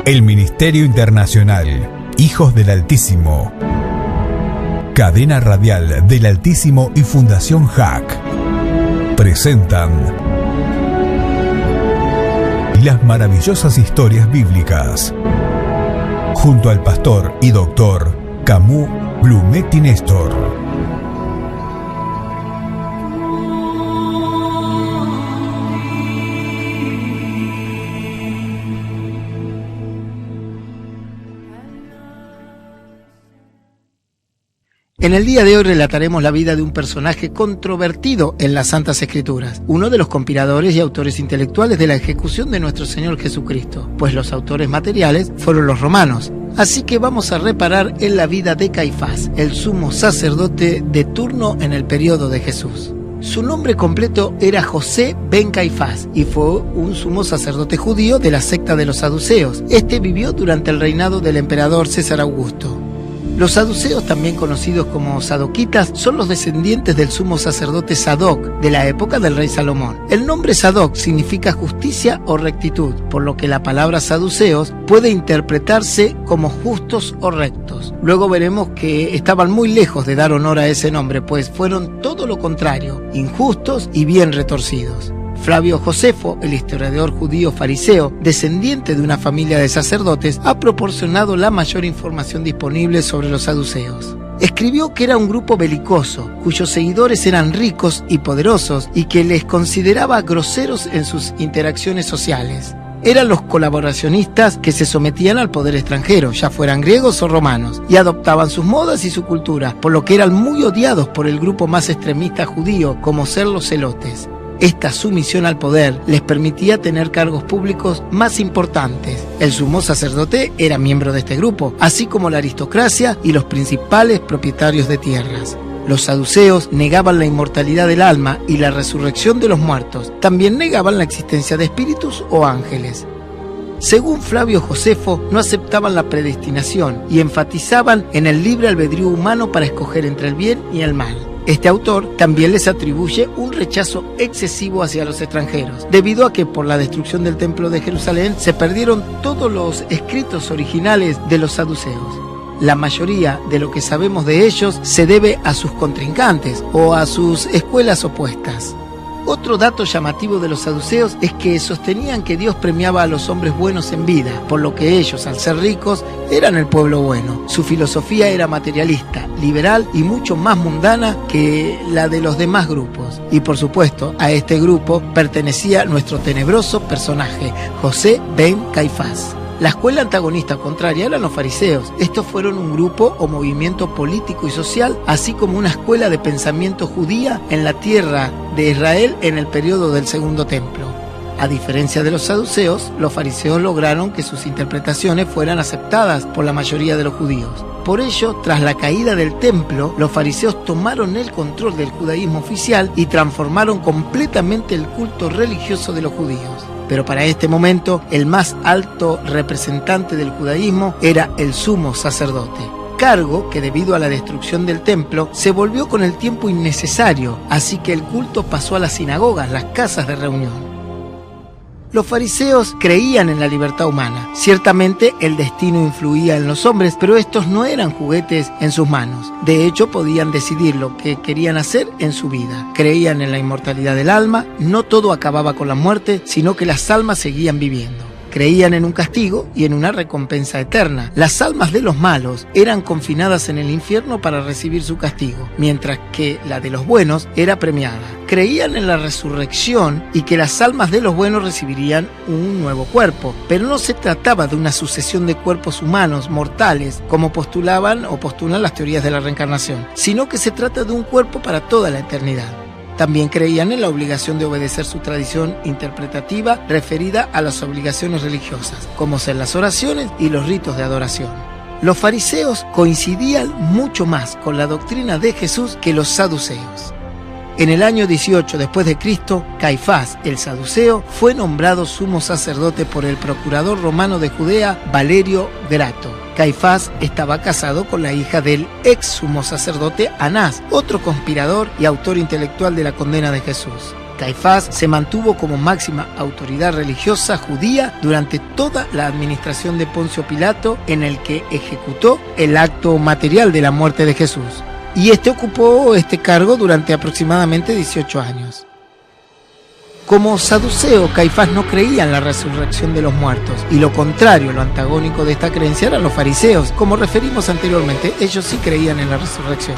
El Ministerio Internacional Hijos del Altísimo, Cadena Radial del Altísimo y Fundación JAC presentan las maravillosas historias bíblicas junto al pastor y doctor Camus Blumetti Néstor. En el día de hoy relataremos la vida de un personaje controvertido en las Santas Escrituras, uno de los compiladores y autores intelectuales de la ejecución de nuestro Señor Jesucristo, pues los autores materiales fueron los romanos. Así que vamos a reparar en la vida de Caifás, el sumo sacerdote de turno en el periodo de Jesús. Su nombre completo era José ben Caifás y fue un sumo sacerdote judío de la secta de los saduceos. Este vivió durante el reinado del emperador César Augusto. Los saduceos, también conocidos como sadoquitas, son los descendientes del sumo sacerdote Sadoc de la época del rey Salomón. El nombre Sadoc significa justicia o rectitud, por lo que la palabra saduceos puede interpretarse como justos o rectos. Luego veremos que estaban muy lejos de dar honor a ese nombre, pues fueron todo lo contrario, injustos y bien retorcidos. Flavio Josefo, el historiador judío fariseo, descendiente de una familia de sacerdotes, ha proporcionado la mayor información disponible sobre los saduceos. Escribió que era un grupo belicoso, cuyos seguidores eran ricos y poderosos y que les consideraba groseros en sus interacciones sociales. Eran los colaboracionistas que se sometían al poder extranjero, ya fueran griegos o romanos, y adoptaban sus modas y su cultura, por lo que eran muy odiados por el grupo más extremista judío, como ser los celotes. Esta sumisión al poder les permitía tener cargos públicos más importantes. El sumo sacerdote era miembro de este grupo, así como la aristocracia y los principales propietarios de tierras. Los saduceos negaban la inmortalidad del alma y la resurrección de los muertos. También negaban la existencia de espíritus o ángeles. Según Flavio Josefo, no aceptaban la predestinación y enfatizaban en el libre albedrío humano para escoger entre el bien y el mal. Este autor también les atribuye un rechazo excesivo hacia los extranjeros, debido a que por la destrucción del templo de Jerusalén se perdieron todos los escritos originales de los saduceos. La mayoría de lo que sabemos de ellos se debe a sus contrincantes o a sus escuelas opuestas. Otro dato llamativo de los saduceos es que sostenían que Dios premiaba a los hombres buenos en vida, por lo que ellos, al ser ricos, eran el pueblo bueno. Su filosofía era materialista, liberal y mucho más mundana que la de los demás grupos. Y por supuesto, a este grupo pertenecía nuestro tenebroso personaje, José ben Caifás. La escuela antagonista contraria eran los fariseos. Estos fueron un grupo o movimiento político y social, así como una escuela de pensamiento judía en la tierra de Israel en el periodo del Segundo Templo. A diferencia de los saduceos, los fariseos lograron que sus interpretaciones fueran aceptadas por la mayoría de los judíos. Por ello, tras la caída del templo, los fariseos tomaron el control del judaísmo oficial y transformaron completamente el culto religioso de los judíos. Pero para este momento, el más alto representante del judaísmo era el sumo sacerdote, cargo que debido a la destrucción del templo se volvió con el tiempo innecesario, así que el culto pasó a las sinagogas, las casas de reunión. Los fariseos creían en la libertad humana. Ciertamente el destino influía en los hombres, pero estos no eran juguetes en sus manos. De hecho, podían decidir lo que querían hacer en su vida. Creían en la inmortalidad del alma, no todo acababa con la muerte, sino que las almas seguían viviendo. Creían en un castigo y en una recompensa eterna. Las almas de los malos eran confinadas en el infierno para recibir su castigo, mientras que la de los buenos era premiada. Creían en la resurrección y que las almas de los buenos recibirían un nuevo cuerpo, pero no se trataba de una sucesión de cuerpos humanos mortales, como postulan las teorías de la reencarnación, sino que se trata de un cuerpo para toda la eternidad. También creían en la obligación de obedecer su tradición interpretativa referida a las obligaciones religiosas, como ser las oraciones y los ritos de adoración. Los fariseos coincidían mucho más con la doctrina de Jesús que los saduceos. En el año 18 después de Cristo, Caifás, el saduceo, fue nombrado sumo sacerdote por el procurador romano de Judea, Valerio Grato. Caifás estaba casado con la hija del ex sumo sacerdote Anás, otro conspirador y autor intelectual de la condena de Jesús. Caifás se mantuvo como máxima autoridad religiosa judía durante toda la administración de Poncio Pilato, en el que ejecutó el acto material de la muerte de Jesús. Y ocupó este cargo durante aproximadamente 18 años. Como saduceo, Caifás no creía en la resurrección de los muertos, y lo contrario, lo antagónico de esta creencia eran los fariseos. Como referimos anteriormente, ellos sí creían en la resurrección.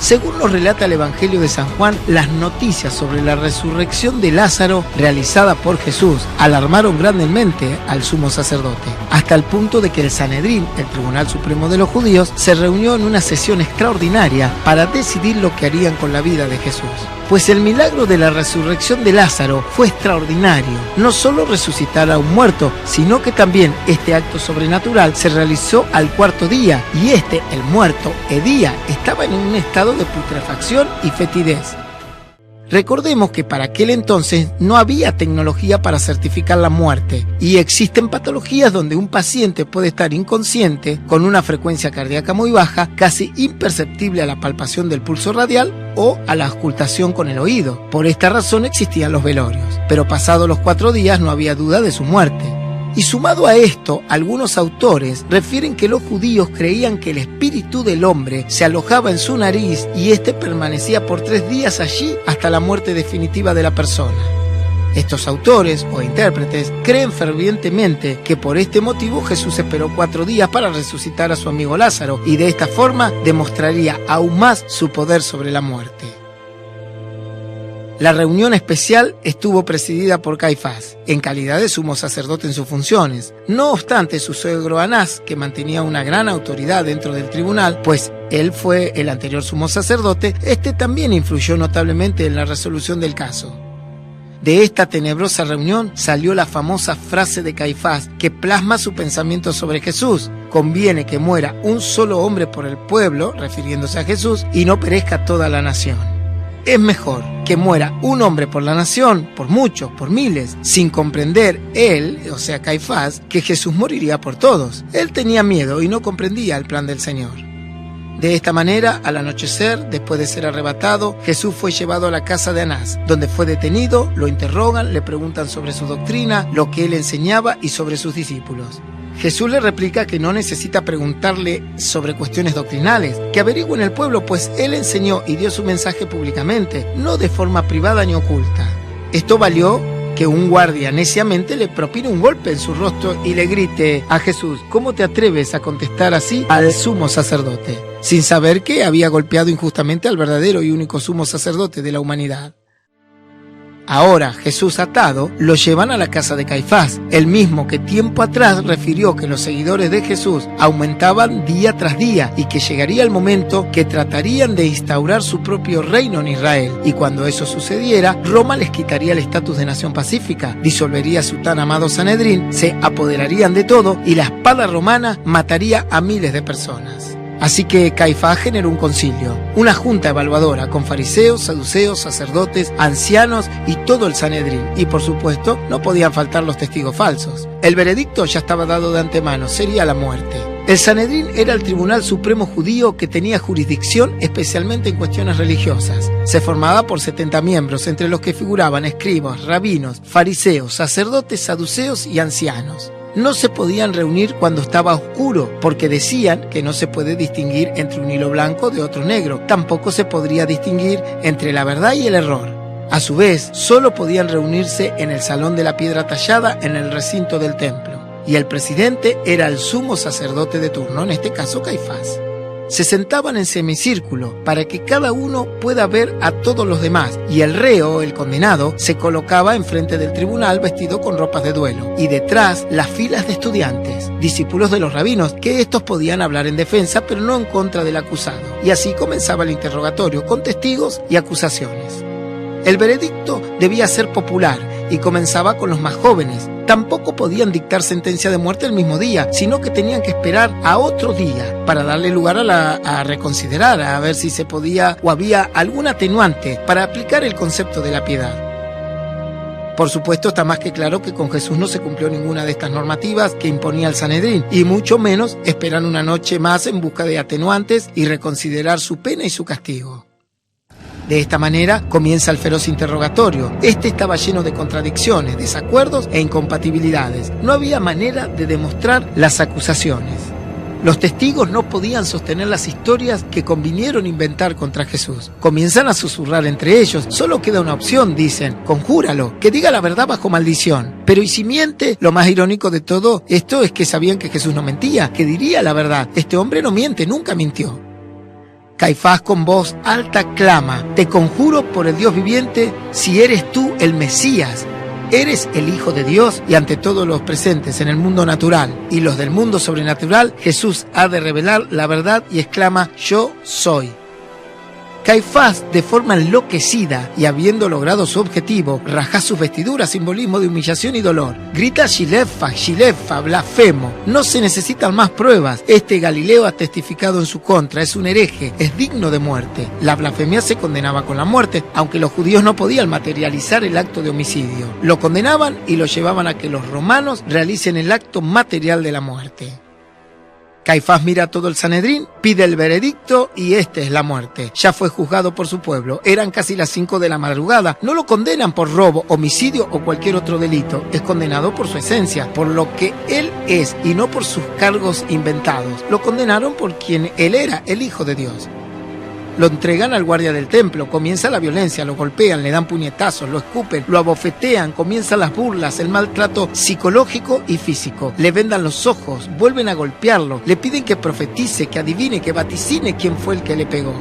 Según nos relata el Evangelio de San Juan, las noticias sobre la resurrección de Lázaro realizada por Jesús alarmaron grandemente al sumo sacerdote, hasta el punto de que el Sanedrín, el Tribunal Supremo de los Judíos, se reunió en una sesión extraordinaria para decidir lo que harían con la vida de Jesús. Pues el milagro de la resurrección de Lázaro fue extraordinario. No solo resucitar a un muerto, sino que también este acto sobrenatural se realizó al cuarto día, y el muerto, Edía, estaba en un estado de putrefacción y fetidez. Recordemos que para aquel entonces no había tecnología para certificar la muerte, y existen patologías donde un paciente puede estar inconsciente con una frecuencia cardíaca muy baja, casi imperceptible a la palpación del pulso radial o a la auscultación con el oído. Por esta razón existían los velorios, pero pasados los 4 días no había duda de su muerte. Y sumado a esto, algunos autores refieren que los judíos creían que el espíritu del hombre se alojaba en su nariz y permanecía por 3 días allí hasta la muerte definitiva de la persona. Estos autores o intérpretes creen fervientemente que por este motivo Jesús esperó 4 días para resucitar a su amigo Lázaro, y de esta forma demostraría aún más su poder sobre la muerte. La reunión especial estuvo presidida por Caifás, en calidad de sumo sacerdote en sus funciones. No obstante, su suegro Anás, que mantenía una gran autoridad dentro del tribunal, pues él fue el anterior sumo sacerdote, también influyó notablemente en la resolución del caso. De esta tenebrosa reunión salió la famosa frase de Caifás, que plasma su pensamiento sobre Jesús: conviene que muera un solo hombre por el pueblo, refiriéndose a Jesús, y no perezca toda la nación. Es mejor que muera un hombre por la nación, por muchos, por miles, sin comprender él, o sea Caifás, que Jesús moriría por todos. Él tenía miedo y no comprendía el plan del Señor. De esta manera, al anochecer, después de ser arrebatado, Jesús fue llevado a la casa de Anás, donde fue detenido, lo interrogan, le preguntan sobre su doctrina, lo que él enseñaba y sobre sus discípulos. Jesús le replica que no necesita preguntarle sobre cuestiones doctrinales, que averigüe en el pueblo, pues él enseñó y dio su mensaje públicamente, no de forma privada ni oculta. Esto valió que un guardia neciamente le propine un golpe en su rostro y le grite a Jesús: ¿cómo te atreves a contestar así al sumo sacerdote? Sin saber que había golpeado injustamente al verdadero y único sumo sacerdote de la humanidad. Ahora, Jesús atado, lo llevan a la casa de Caifás, el mismo que tiempo atrás refirió que los seguidores de Jesús aumentaban día tras día y que llegaría el momento que tratarían de instaurar su propio reino en Israel. Y cuando eso sucediera, Roma les quitaría el estatus de nación pacífica, disolvería su tan amado Sanedrín, se apoderarían de todo y la espada romana mataría a miles de personas. Así que Caifás generó un concilio, una junta evaluadora con fariseos, saduceos, sacerdotes, ancianos y todo el Sanedrín. Y por supuesto, no podían faltar los testigos falsos. El veredicto ya estaba dado de antemano, sería la muerte. El Sanedrín era el tribunal supremo judío que tenía jurisdicción especialmente en cuestiones religiosas. Se formaba por 70 miembros, entre los que figuraban escribas, rabinos, fariseos, sacerdotes, saduceos y ancianos. No se podían reunir cuando estaba oscuro, porque decían que no se puede distinguir entre un hilo blanco de otro negro. Tampoco se podría distinguir entre la verdad y el error. A su vez, solo podían reunirse en el salón de la piedra tallada en el recinto del templo. Y el presidente era el sumo sacerdote de turno, en este caso Caifás. Se sentaban en semicírculo para que cada uno pueda ver a todos los demás, y el reo, el condenado, se colocaba enfrente del tribunal vestido con ropas de duelo, y detrás las filas de estudiantes, discípulos de los rabinos, que estos podían hablar en defensa pero no en contra del acusado. Y así comenzaba el interrogatorio con testigos y acusaciones. El veredicto debía ser popular y comenzaba con los más jóvenes. Tampoco podían dictar sentencia de muerte el mismo día, sino que tenían que esperar a otro día para darle lugar a reconsiderar, a ver si se podía o había algún atenuante para aplicar el concepto de la piedad. Por supuesto, está más que claro que con Jesús no se cumplió ninguna de estas normativas que imponía el Sanedrín, y mucho menos esperan una noche más en busca de atenuantes y reconsiderar su pena y su castigo. De esta manera comienza el feroz interrogatorio. Este estaba lleno de contradicciones, desacuerdos e incompatibilidades. No había manera de demostrar las acusaciones. Los testigos no podían sostener las historias que convinieron inventar contra Jesús. Comienzan a susurrar entre ellos. Solo queda una opción, dicen. Conjúralo, que diga la verdad bajo maldición. Pero ¿y si miente? Lo más irónico de todo esto es que sabían que Jesús no mentía, que diría la verdad. Este hombre no miente, nunca mintió. Caifás con voz alta clama: te conjuro por el Dios viviente, si eres tú el Mesías, eres el Hijo de Dios. Y ante todos los presentes en el mundo natural y los del mundo sobrenatural, Jesús ha de revelar la verdad y exclama: yo soy. Caifás, de forma enloquecida y habiendo logrado su objetivo, raja sus vestiduras, simbolismo de humillación y dolor. Grita: Shilefa, Shilefa, blasfemo. No se necesitan más pruebas. Este Galileo ha testificado en su contra. Es un hereje, es digno de muerte. La blasfemia se condenaba con la muerte, aunque los judíos no podían materializar el acto de homicidio. Lo condenaban y lo llevaban a que los romanos realicen el acto material de la muerte. Caifás mira a todo el Sanedrín, pide el veredicto y esta es la muerte. Ya fue juzgado por su pueblo. Eran casi las 5 de la madrugada. No lo condenan por robo, homicidio o cualquier otro delito. Es condenado por su esencia, por lo que él es y no por sus cargos inventados. Lo condenaron por quien él era, el Hijo de Dios. Lo entregan al guardia del templo, comienza la violencia, lo golpean, le dan puñetazos, lo escupen, lo abofetean, comienzan las burlas, el maltrato psicológico y físico. Le vendan los ojos, vuelven a golpearlo, le piden que profetice, que adivine, que vaticine quién fue el que le pegó.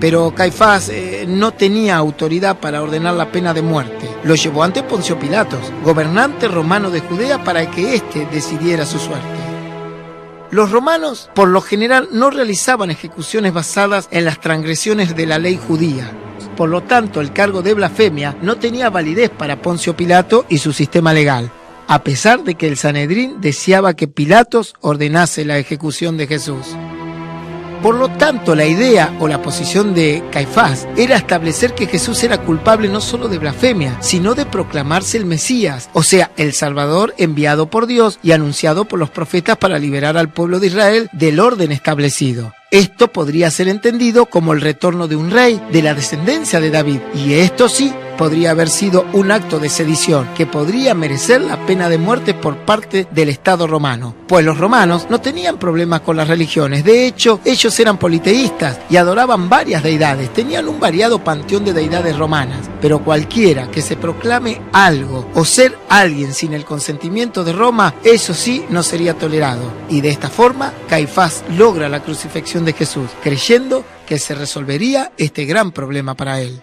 Pero Caifás no tenía autoridad para ordenar la pena de muerte. Lo llevó ante Poncio Pilatos, gobernante romano de Judea, para que éste decidiera su suerte. Los romanos, por lo general, no realizaban ejecuciones basadas en las transgresiones de la ley judía. Por lo tanto, el cargo de blasfemia no tenía validez para Poncio Pilato y su sistema legal, a pesar de que el Sanedrín deseaba que Pilatos ordenase la ejecución de Jesús. Por lo tanto, la idea o la posición de Caifás era establecer que Jesús era culpable no solo de blasfemia, sino de proclamarse el Mesías, o sea, el Salvador enviado por Dios y anunciado por los profetas para liberar al pueblo de Israel del orden establecido. Esto podría ser entendido como el retorno de un rey de la descendencia de David, y esto sí podría haber sido un acto de sedición que podría merecer la pena de muerte por parte del Estado romano, pues los romanos no tenían problemas con las religiones. De hecho, ellos eran politeístas y adoraban varias deidades, tenían un variado panteón de deidades romanas, pero cualquiera que se proclame algo o ser alguien sin el consentimiento de Roma, eso sí no sería tolerado. Y de esta forma, Caifás logra la crucifixión de Jesús, creyendo que se resolvería este gran problema para él.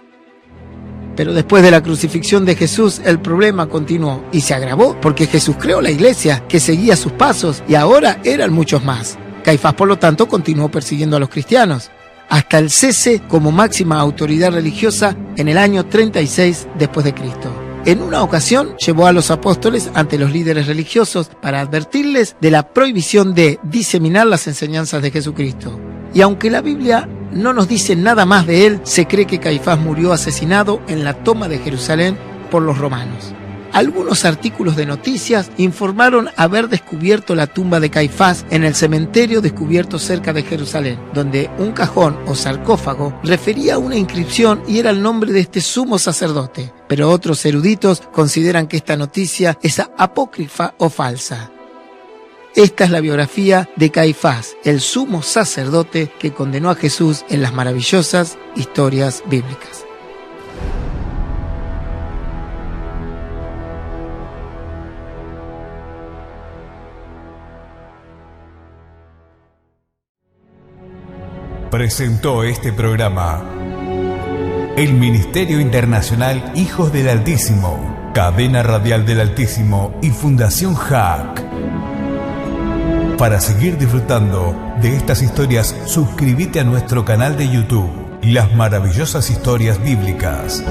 Pero después de la crucifixión de Jesús, el problema continuó y se agravó porque Jesús creó la iglesia que seguía sus pasos y ahora eran muchos más. Caifás, por lo tanto, continuó persiguiendo a los cristianos hasta el cese como máxima autoridad religiosa en el año 36 después de Cristo. En una ocasión llevó a los apóstoles ante los líderes religiosos para advertirles de la prohibición de diseminar las enseñanzas de Jesucristo. Y aunque la Biblia no nos dice nada más de él, se cree que Caifás murió asesinado en la toma de Jerusalén por los romanos. Algunos artículos de noticias informaron haber descubierto la tumba de Caifás en el cementerio descubierto cerca de Jerusalén, donde un cajón o sarcófago refería a una inscripción y era el nombre de este sumo sacerdote. Pero otros eruditos consideran que esta noticia es apócrifa o falsa. Esta es la biografía de Caifás, el sumo sacerdote que condenó a Jesús en las maravillosas historias bíblicas. Presentó este programa el Ministerio Internacional Hijos del Altísimo, Cadena Radial del Altísimo y Fundación HAC. Para seguir disfrutando de estas historias, suscríbete a nuestro canal de YouTube, Las Maravillosas Historias Bíblicas.